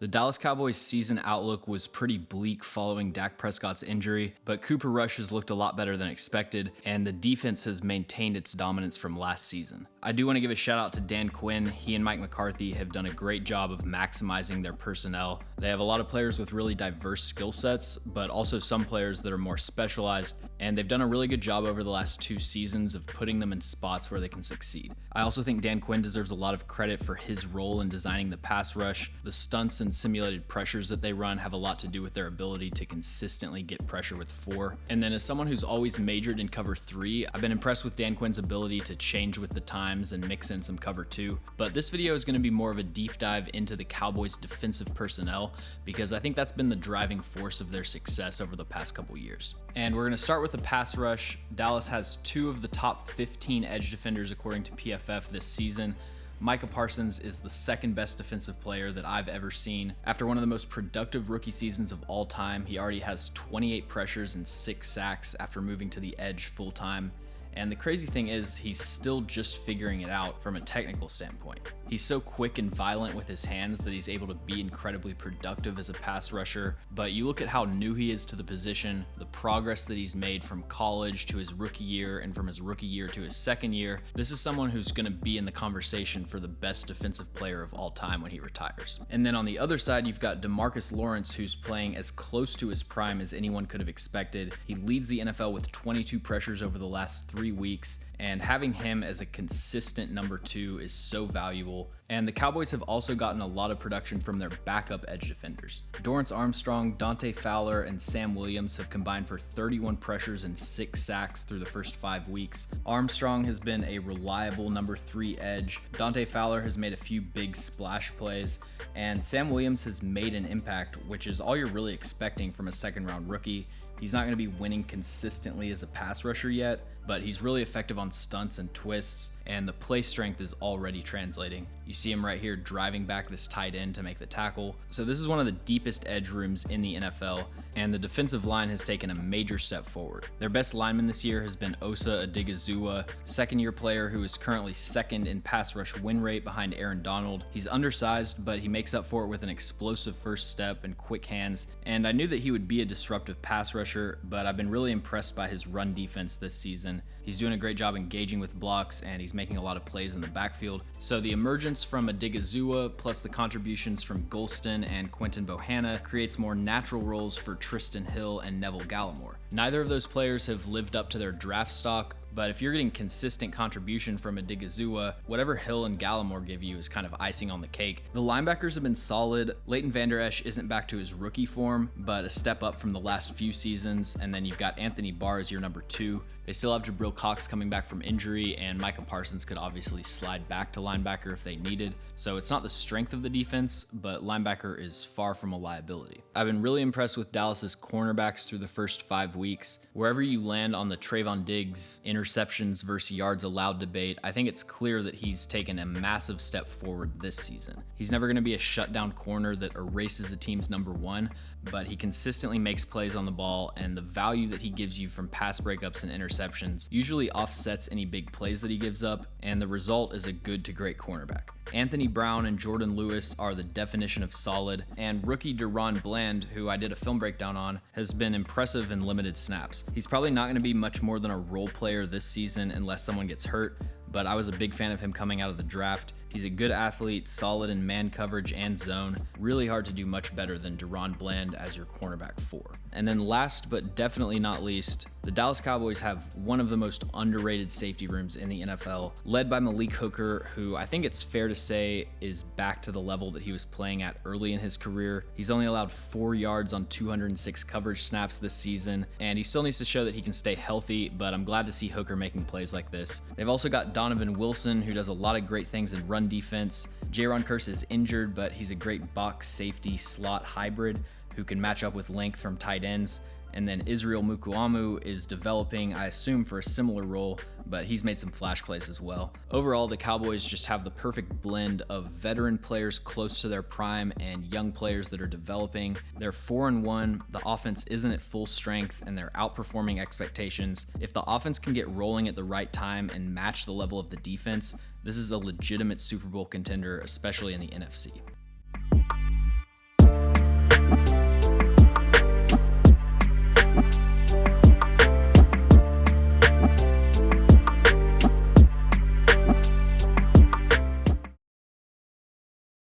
The Dallas Cowboys season outlook was pretty bleak following Dak Prescott's injury, but Cooper Rush has looked a lot better than expected, and the defense has maintained its dominance from last season. I do want to give a shout out to Dan Quinn. He and Mike McCarthy have done a great job of maximizing their personnel. They have a lot of players with really diverse skill sets, but also some players that are more specialized, and they've done a really good job over the last 2 seasons of putting them in spots where they can succeed. I also think Dan Quinn deserves a lot of credit for his role in designing the pass rush. The stunts and simulated pressures that they run have a lot to do with their ability to consistently get pressure with 4. And then as someone who's always majored in cover 3, I've been impressed with Dan Quinn's ability to change with the times and mix in some cover 2. But this video is going to be more of a deep dive into the Cowboys' defensive personnel because I think that's been the driving force of their success over the past couple years. And we're going to start with the pass rush. Dallas has 2 of the top 15 edge defenders according to PFF this season. Micah Parsons is the second best defensive player that I've ever seen. After one of the most productive rookie seasons of all time, he already has 28 pressures and 6 sacks after moving to the edge full time. And the crazy thing is, he's still just figuring it out from a technical standpoint. He's so quick and violent with his hands that he's able to be incredibly productive as a pass rusher. But you look at how new he is to the position, the progress that he's made from college to his rookie year and from his rookie year to his second year. This is someone who's going to be in the conversation for the best defensive player of all time when he retires. And then on the other side, you've got Demarcus Lawrence, who's playing as close to his prime as anyone could have expected. He leads the NFL with 22 pressures over the last 3 weeks, and having him as a consistent number 2 is so valuable. And the Cowboys have also gotten a lot of production from their backup edge defenders. Dorrance Armstrong, Dante Fowler, and Sam Williams have combined for 31 pressures and 6 sacks through the first 5 weeks. Armstrong has been a reliable number 3 edge. Dante Fowler has made a few big splash plays, and Sam Williams has made an impact, which is all you're really expecting from a second-round rookie. He's not going to be winning consistently as a pass rusher yet, but he's really effective on stunts and twists, and the play strength is already translating. You see him right here driving back this tight end to make the tackle. So this is one of the deepest edge rooms in the NFL, and the defensive line has taken a major step forward. Their best lineman this year has been Osa Odigizua, second-year player who is currently second in pass rush win rate behind Aaron Donald. He's undersized, but he makes up for it with an explosive first step and quick hands, and I knew that he would be a disruptive pass rusher, but I've been really impressed by his run defense this season. He's doing a great job engaging with blocks, and he's making a lot of plays in the backfield. So the emergence from Odigizua plus the contributions from Golston and Quentin Bohanna creates more natural roles for Tristan Hill and Neville Gallimore. Neither of those players have lived up to their draft stock, but if you're getting consistent contribution from Odigizua, whatever Hill and Gallimore give you is kind of icing on the cake. The linebackers have been solid. Leighton Vander Esch isn't back to his rookie form, but a step up from the last few seasons. And then you've got Anthony Barr as your number 2. They still have Jabril Cox coming back from injury, and Micah Parsons could obviously slide back to linebacker if they needed. So it's not the strength of the defense, but linebacker is far from a liability. I've been really impressed with Dallas's cornerbacks through the first 5 weeks. Wherever you land on the Trevon Diggs interceptions versus yards allowed debate, I think it's clear that he's taken a massive step forward this season. He's never going to be a shutdown corner that erases a team's number 1, but he consistently makes plays on the ball, and the value that he gives you from pass breakups and interceptions usually offsets any big plays that he gives up, and the result is a good to great cornerback. Anthony Brown and Jordan Lewis are the definition of solid, and rookie Deron Bland, who I did a film breakdown on, has been impressive in limited snaps. He's probably not going to be much more than a role player this season unless someone gets hurt, but I was a big fan of him coming out of the draft. He's a good athlete, solid in man coverage and zone. Really hard to do much better than Deron Bland as your cornerback 4. And then last but definitely not least, the Dallas Cowboys have one of the most underrated safety rooms in the NFL, led by Malik Hooker, who I think it's fair to say is back to the level that he was playing at early in his career. He's only allowed 4 yards on 206 coverage snaps this season, and he still needs to show that he can stay healthy, but I'm glad to see Hooker making plays like this. They've also got Donovan Wilson, who does a lot of great things in run defense. Jaron Kearse is injured, but he's a great box safety slot hybrid who can match up with length from tight ends. And then Israel Mukuamu is developing, I assume, for a similar role, but he's made some flash plays as well. Overall, the Cowboys just have the perfect blend of veteran players close to their prime and young players that are developing. They're 4-1, the offense isn't at full strength, and they're outperforming expectations. If the offense can get rolling at the right time and match the level of the defense, this is a legitimate Super Bowl contender, especially in the NFC.